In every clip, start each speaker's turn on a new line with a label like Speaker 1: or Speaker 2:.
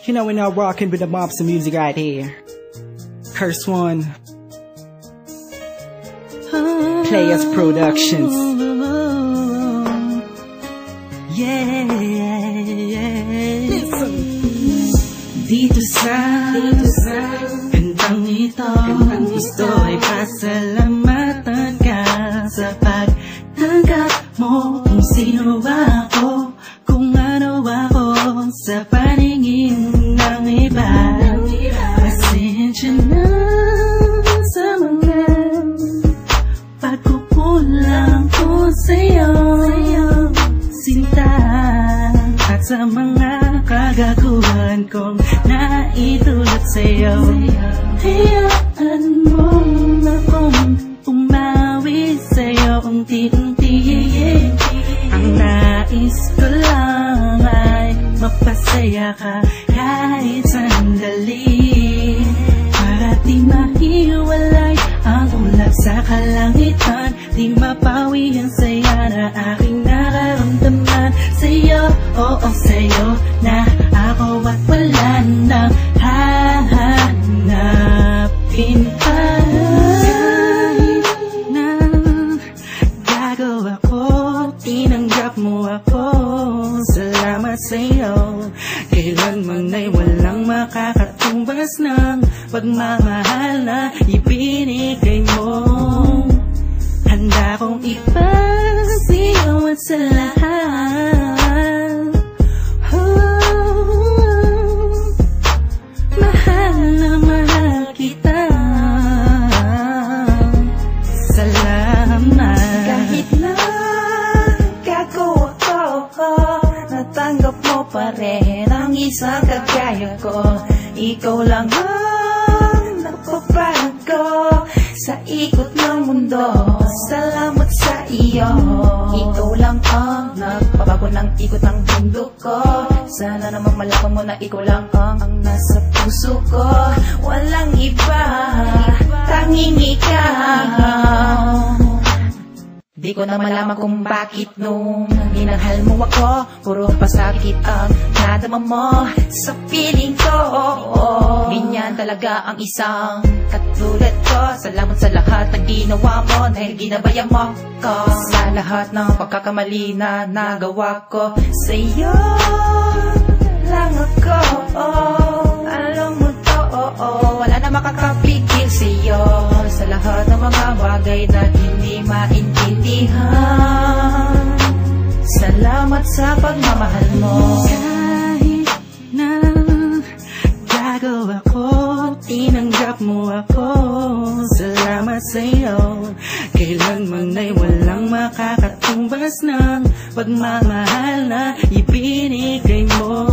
Speaker 1: You know, we're now rocking with the mobs of music right here. Curse One, Players Productions.
Speaker 2: Yeah. Dito sa kantang ito, gusto ay pasalamatan ka sa pagtanggap mo kung sino ako, kung ano ako sa paningin ng iba. Pasensya na sa mga pagkukulang ko sa'yo, sinta, at sa mga kagaguhan kong naitulad sa'yo. Hayaan mo na kung umawi sa'yo unti-unti. Ang nais ko lang ay mapasaya ka kahit sandali, para di mahiwalay ang ulap sa kalangitan, di mapawi ang saya na aking nararamdaman sa'yo. Oo, sa'yo na ako at wala nang hahanapin pa. Kahit na gagawa ko, tinanggap mo ako, salamat sa'yo. Kailanman ay walang makakatumbas ng pagmamahal na ibinigay mo. Handa kong ipagsigaw at sa lahat. Mahal na mahal kita. Salamat. Kahit na gagawa ko, natanggap mo pa rin ang isang kagaya ko. Ikaw lang ang napabago sa ikot ng mundo. Salamat sa iyo. Ikaw lang ang nagpabago ng ikot ng mundo ko. Sana naman malaman mo na ikaw lang ang nasa puso ko. Walang iba, tanging ikaw. Di ko na malaman kung bakit nung minahal mo ako, puro pasakit ang nadama mo sa piling ko. Ganyan talaga ang isang katulad ko. Salamat sa lahat ng ginawa mo, dahil ginabayan mo ko. Sa lahat ng pagkakamali na nagawa ko, sa'yo lang ako. Alam mo to, wala na makakapigil sa'yo. Sa lahat ng mga bagay na hindi maintindihan, salamat sa pagmamahal mo. Kahit na gagawa ko, tinanggap mo ako, salamat sa'yo. Kailanman ay walang makakatumbas ng pagmamahal na ibinigay mo.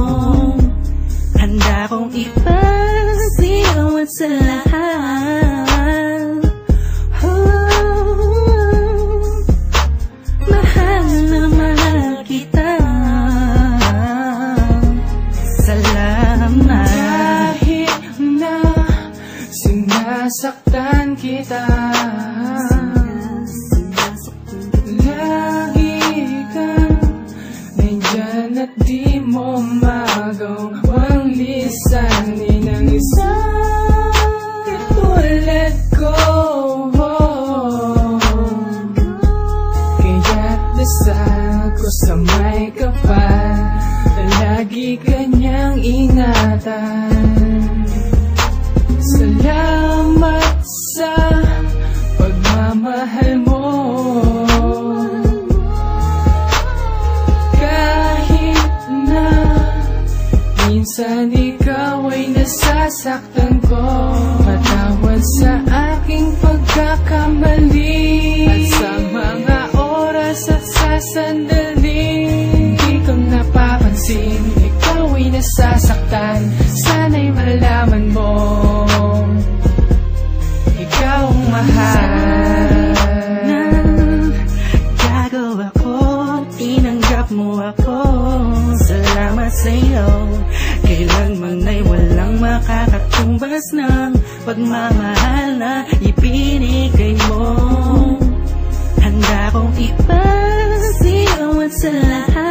Speaker 2: Handa kong ipagsigaw at sa lahat. Mahal na mahal kita. Salamat. Kahit na sinasaktan kita, lagi kang nandyan at di mo magawang lisanin ang isang katulad ko. Kaya't dasal ko sa may kapal na lagi kanyang ingatan. Salamat sa pagmamahal mo. Kahit na minsan ikaw ay nasasaktan ko, patawad sa aking pagkakamali. At sa mga oras at sa sandali di kang napapansin, ikaw ay nasasaktan. Sana'y malaman mo, ikaw ang mahal. Gagawa ko, tinanggap mo ako, salamat sa'yo. Kailanman ay walang makakatumbas ng pagmamahal na ibinigay mo. Handa kong ipagsigaw at sa lahat.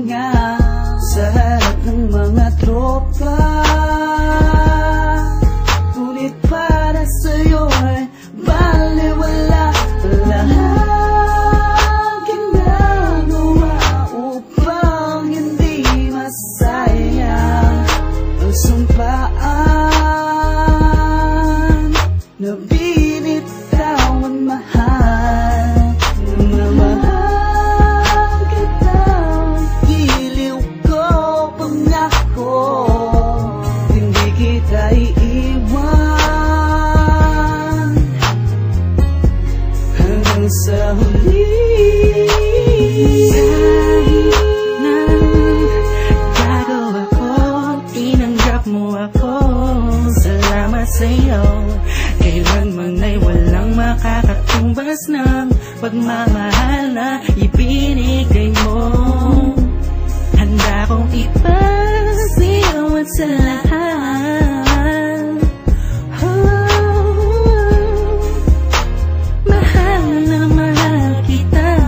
Speaker 2: nga sa harap ng mga tropa. Ngunit para sa'yo ay baliwala. Lahat ginagawa upang hindi masayang ang sumpaan na binitawan mahal. Namamahal kita, giliw ko, pangako, hindi kita iiwan hanggang sa huli. Kahit na gagawa ko, tinanggap mo ako. Salamat sa'yo. Kailanman ay walang makakatumbas ng pagmamahal na ibinigay mo. Handa kong ipasigawan sa lahat. Mahal na mahal kita.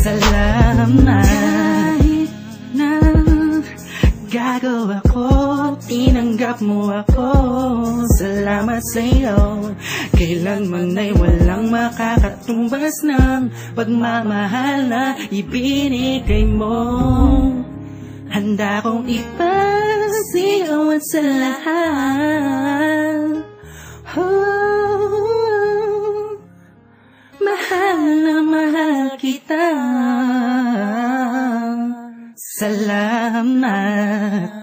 Speaker 2: Salamat. Kahit na gagawa ko, tinanggap mo ako. Salamat sa'yo. Kailanman ay walang makakatumbas ng pagmamahal na ibinigay mo. Handa kong ipasigawan sa lahat. Mahal na mahal kita. Salamat.